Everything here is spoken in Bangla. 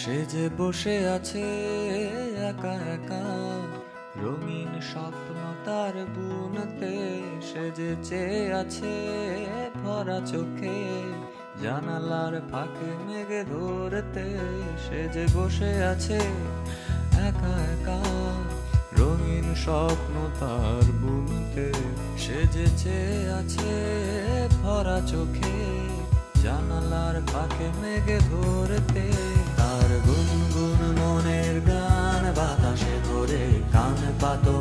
সে যে বসে আছে একা একা, রঙিন স্বপ্ন তার বুনতে। সে যে চেয়ে আছে ভরা চোখে, জানালার ফাঁকে মেঘে ধরতে। সে যে বসে আছে একা একা, রঙিন স্বপ্ন তার বুনতে। সে যে চেয়ে আছে ভরা চোখে, জানালার ফাঁকে মেঘে ধরতে। তার গুনগুন মনের গান বাতাসে ধরে, কান পাতো